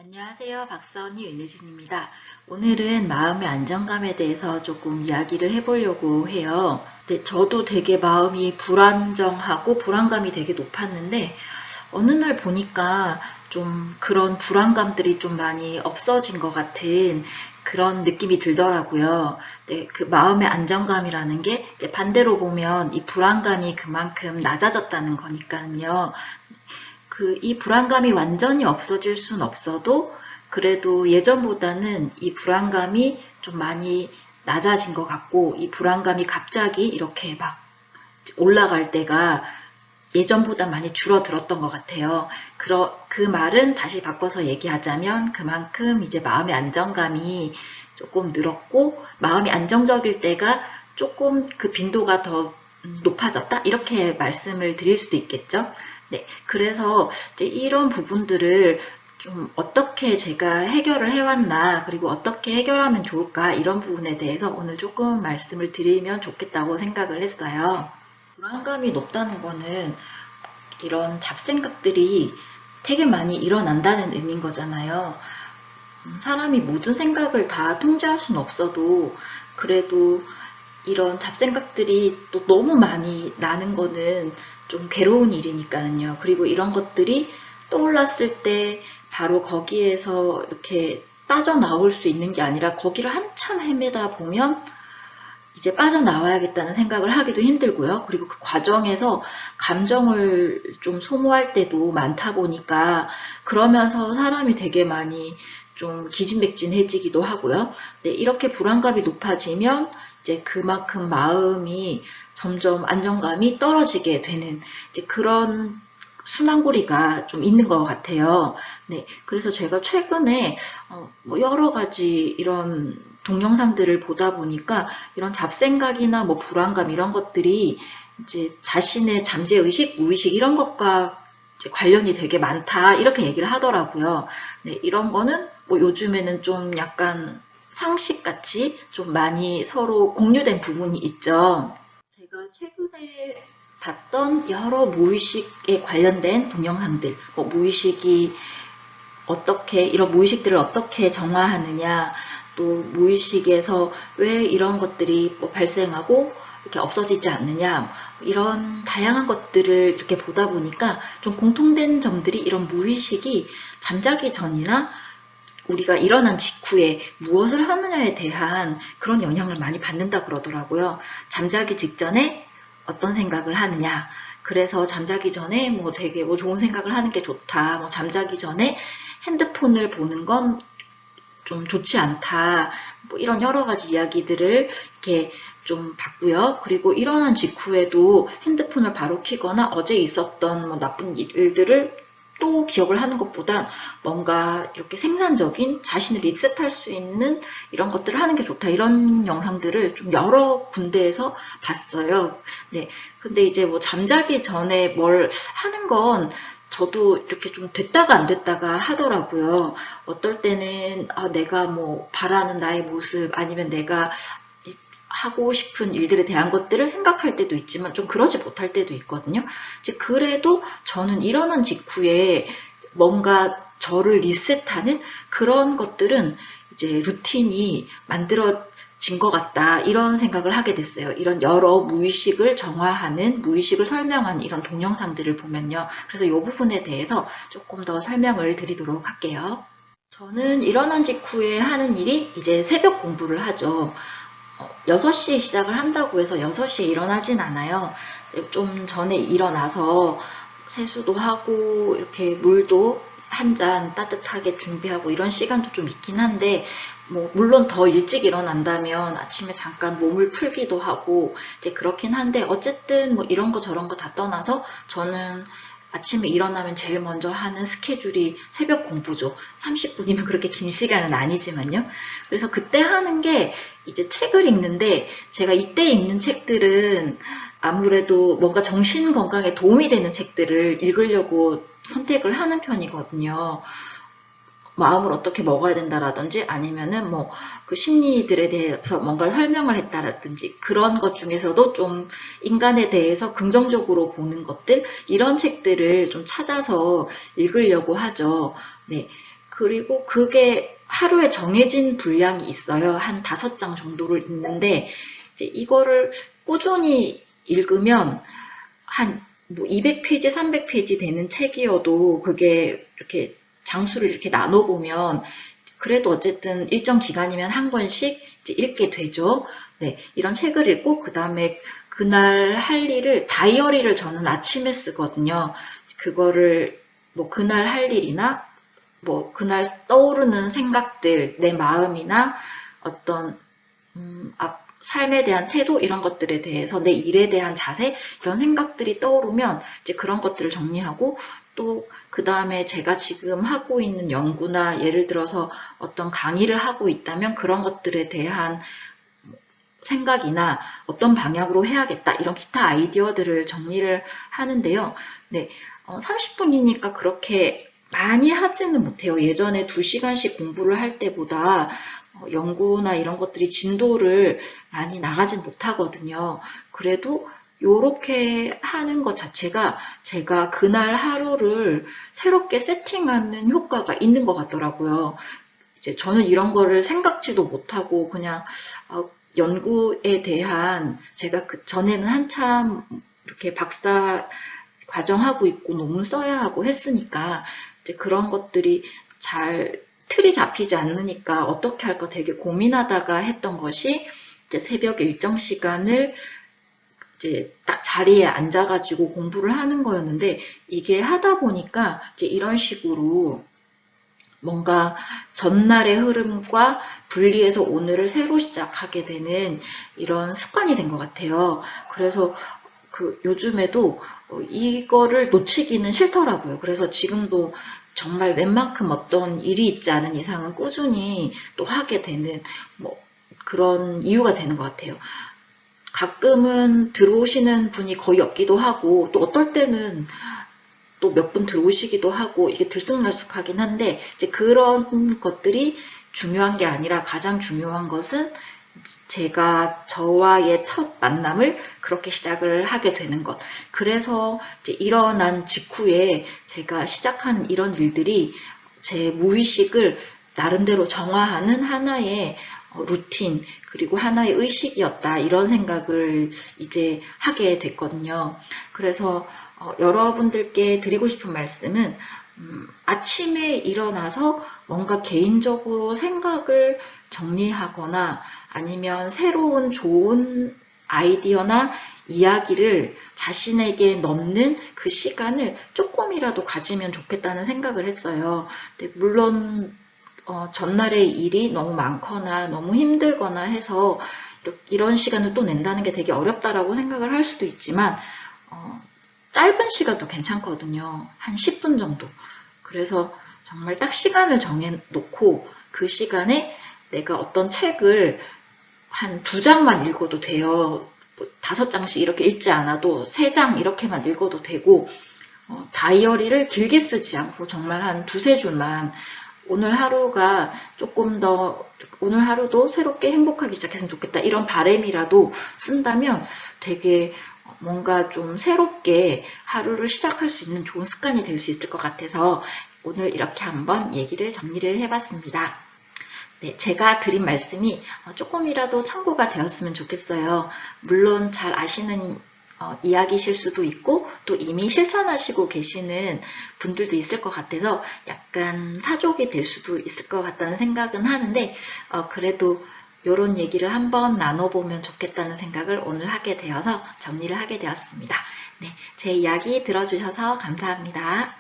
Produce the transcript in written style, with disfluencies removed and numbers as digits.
안녕하세요. 박사언니 윤혜진입니다. 오늘은 마음의 안정감에 대해서 조금 이야기를 해보려고 해요. 네, 저도 되게 마음이 불안정하고 불안감이 되게 높았는데 어느 날 보니까 좀 그런 불안감들이 좀 많이 없어진 것 같은 그런 느낌이 들더라고요. 네, 그 마음의 안정감이라는 게 이제 반대로 보면 이 불안감이 그만큼 낮아졌다는 거니까요. 이 불안감이 완전히 없어질 순 없어도 그래도 예전보다는 이 불안감이 좀 많이 낮아진 것 같고 이 불안감이 갑자기 이렇게 막 올라갈 때가 예전보다 많이 줄어들었던 것 같아요. 그 말은 다시 바꿔서 얘기하자면 그만큼 이제 마음의 안정감이 조금 늘었고 마음이 안정적일 때가 조금 그 빈도가 더 높아졌다? 이렇게 말씀을 드릴 수도 있겠죠. 네, 그래서 이제 이런 부분들을 좀 어떻게 제가 해결을 해왔나, 그리고 어떻게 해결하면 좋을까, 이런 부분에 대해서 오늘 조금 말씀을 드리면 좋겠다고 생각을 했어요. 불안감이 높다는 거는 이런 잡생각들이 되게 많이 일어난다는 의미인 거잖아요. 사람이 모든 생각을 다 통제할 수는 없어도 그래도 이런 잡생각들이 또 너무 많이 나는 거는 좀 괴로운 일이니까요. 그리고 이런 것들이 떠올랐을 때 바로 거기에서 이렇게 빠져나올 수 있는 게 아니라 거기를 한참 헤매다 보면 이제 빠져나와야겠다는 생각을 하기도 힘들고요. 그리고 그 과정에서 감정을 좀 소모할 때도 많다 보니까 그러면서 사람이 되게 많이 좀 기진맥진해지기도 하고요. 네, 이렇게 불안감이 높아지면 이제 그만큼 마음이 점점 안정감이 떨어지게 되는 이제 그런 순환고리가 좀 있는 것 같아요. 네, 그래서 제가 최근에 뭐 여러 가지 이런 동영상들을 보다 보니까 이런 잡생각이나 뭐 불안감 이런 것들이 이제 자신의 잠재의식, 무의식 이런 것과 이제 관련이 되게 많다 이렇게 얘기를 하더라고요. 네, 이런 거는 뭐 요즘에는 좀 약간 상식같이 좀 많이 서로 공유된 부분이 있죠. 제가 최근에 봤던 여러 무의식에 관련된 동영상들, 뭐 무의식이 어떻게, 이런 무의식들을 어떻게 정화하느냐, 또 무의식에서 왜 이런 것들이 뭐 발생하고 이렇게 없어지지 않느냐, 이런 다양한 것들을 이렇게 보다 보니까 좀 공통된 점들이 이런 무의식이 잠자기 전이나 우리가 일어난 직후에 무엇을 하느냐에 대한 그런 영향을 많이 받는다 그러더라고요. 잠자기 직전에 어떤 생각을 하느냐. 그래서 잠자기 전에 뭐 되게 뭐 좋은 생각을 하는 게 좋다. 뭐 잠자기 전에 핸드폰을 보는 건 좀 좋지 않다. 뭐 이런 여러 가지 이야기들을 이렇게 좀 봤고요. 그리고 일어난 직후에도 핸드폰을 바로 켜거나 어제 있었던 뭐 나쁜 일들을 또 기억을 하는 것보단 뭔가 이렇게 생산적인 자신을 리셋할 수 있는 이런 것들을 하는 게 좋다. 이런 영상들을 좀 여러 군데에서 봤어요. 네. 근데 이제 뭐 잠자기 전에 뭘 하는 건 저도 이렇게 좀 됐다가 안 됐다가 하더라고요. 어떨 때는 내가 뭐 바라는 나의 모습 아니면 내가 하고 싶은 일들에 대한 것들을 생각할 때도 있지만 좀 그러지 못할 때도 있거든요. 이제 그래도 저는 일어난 직후에 뭔가 저를 리셋하는 그런 것들은 이제 루틴이 만들어진 것 같다 이런 생각을 하게 됐어요. 이런 여러 무의식을 정화하는 무의식을 설명하는 이런 동영상들을 보면요. 그래서 이 부분에 대해서 조금 더 설명을 드리도록 할게요. 저는 일어난 직후에 하는 일이 이제 새벽 공부를 하죠. 6시에 시작을 한다고 해서 6시에 일어나진 않아요. 좀 전에 일어나서 세수도 하고 이렇게 물도 한 잔 따뜻하게 준비하고 이런 시간도 좀 있긴 한데 뭐 물론 더 일찍 일어난다면 아침에 잠깐 몸을 풀기도 하고 이제 그렇긴 한데 어쨌든 뭐 이런 거 저런 거 다 떠나서 저는 아침에 일어나면 제일 먼저 하는 스케줄이 새벽 공부죠. 30분이면 그렇게 긴 시간은 아니지만요. 그래서 그때 하는 게 이제 책을 읽는데 제가 이때 읽는 책들은 아무래도 뭔가 정신 건강에 도움이 되는 책들을 읽으려고 선택을 하는 편이거든요. 마음을 어떻게 먹어야 된다라든지 아니면은 뭐 그 심리들에 대해서 뭔가를 설명을 했다라든지 그런 것 중에서도 좀 인간에 대해서 긍정적으로 보는 것들 이런 책들을 좀 찾아서 읽으려고 하죠. 네. 그리고 그게 하루에 정해진 분량이 있어요. 한 5장 정도를 읽는데, 이제 이거를 꾸준히 읽으면 한 뭐 200페이지, 300페이지 되는 책이어도 그게 이렇게 장수를 이렇게 나눠보면 그래도 어쨌든 일정 기간이면 한 권씩 이제 읽게 되죠. 네, 이런 책을 읽고 그 다음에 그날 할 일을 다이어리를 저는 아침에 쓰거든요. 그거를 뭐 그날 할 일이나 뭐 그날 떠오르는 생각들, 내 마음이나 어떤 삶에 대한 태도 이런 것들에 대해서 내 일에 대한 자세 이런 생각들이 떠오르면 이제 그런 것들을 정리하고 또 그 다음에 제가 지금 하고 있는 연구나 예를 들어서 어떤 강의를 하고 있다면 그런 것들에 대한 생각이나 어떤 방향으로 해야겠다 이런 기타 아이디어들을 정리를 하는데요. 네, 30분이니까 그렇게 많이 하지는 못해요. 예전에 2시간씩 공부를 할 때보다 연구나 이런 것들이 진도를 많이 나가진 못하거든요. 그래도 요렇게 하는 것 자체가 제가 그날 하루를 새롭게 세팅하는 효과가 있는 것 같더라고요. 이제 저는 이런 거를 생각지도 못하고 그냥 연구에 대한 제가 그 전에는 한참 이렇게 박사 과정하고 있고 논문 써야 하고 했으니까 이제 그런 것들이 잘 틀이 잡히지 않으니까 어떻게 할까 되게 고민하다가 했던 것이 이제 새벽 일정 시간을 이제 딱 자리에 앉아가지고 공부를 하는 거였는데 이게 하다 보니까 이제 이런 식으로 뭔가 전날의 흐름과 분리해서 오늘을 새로 시작하게 되는 이런 습관이 된 것 같아요. 그래서 요즘에도 이거를 놓치기는 싫더라고요. 그래서 지금도 정말 웬만큼 어떤 일이 있지 않은 이상은 꾸준히 또 하게 되는 뭐 그런 이유가 되는 것 같아요. 가끔은 들어오시는 분이 거의 없기도 하고 또 어떨 때는 또 몇 분 들어오시기도 하고 이게 들쑥날쑥하긴 한데 이제 그런 것들이 중요한 게 아니라 가장 중요한 것은 제가 저와의 첫 만남을 그렇게 시작을 하게 되는 것. 그래서 이제 일어난 직후에 제가 시작하는 이런 일들이 제 무의식을 나름대로 정화하는 하나의 루틴 그리고 하나의 의식이었다 이런 생각을 이제 하게 됐거든요. 그래서 여러분들께 드리고 싶은 말씀은 아침에 일어나서 뭔가 개인적으로 생각을 정리하거나 아니면 새로운 좋은 아이디어나 이야기를 자신에게 넣는 그 시간을 조금이라도 가지면 좋겠다는 생각을 했어요. 근데 물론 전날의 일이 너무 많거나 너무 힘들거나 해서 이런 시간을 또 낸다는 게 되게 어렵다라고 생각을 할 수도 있지만 짧은 시간도 괜찮거든요. 한 10분 정도. 그래서 정말 딱 시간을 정해놓고 그 시간에 내가 어떤 책을 한 2장만 읽어도 돼요. 5장씩 이렇게 읽지 않아도 3장 이렇게만 읽어도 되고 다이어리를 길게 쓰지 않고 정말 한 2-3줄만 오늘 하루가 조금 더 오늘 하루도 새롭게 행복하기 시작했으면 좋겠다 이런 바람이라도 쓴다면 되게 뭔가 좀 새롭게 하루를 시작할 수 있는 좋은 습관이 될 수 있을 것 같아서 오늘 이렇게 한번 얘기를 정리를 해봤습니다. 네, 제가 드린 말씀이 조금이라도 참고가 되었으면 좋겠어요. 물론 잘 아시는 이야기실 수도 있고 또 이미 실천하시고 계시는 분들도 있을 것 같아서 약간 사족이 될 수도 있을 것 같다는 생각은 하는데 그래도 이런 얘기를 한번 나눠보면 좋겠다는 생각을 오늘 하게 되어서 정리를 하게 되었습니다. 네, 제 이야기 들어주셔서 감사합니다.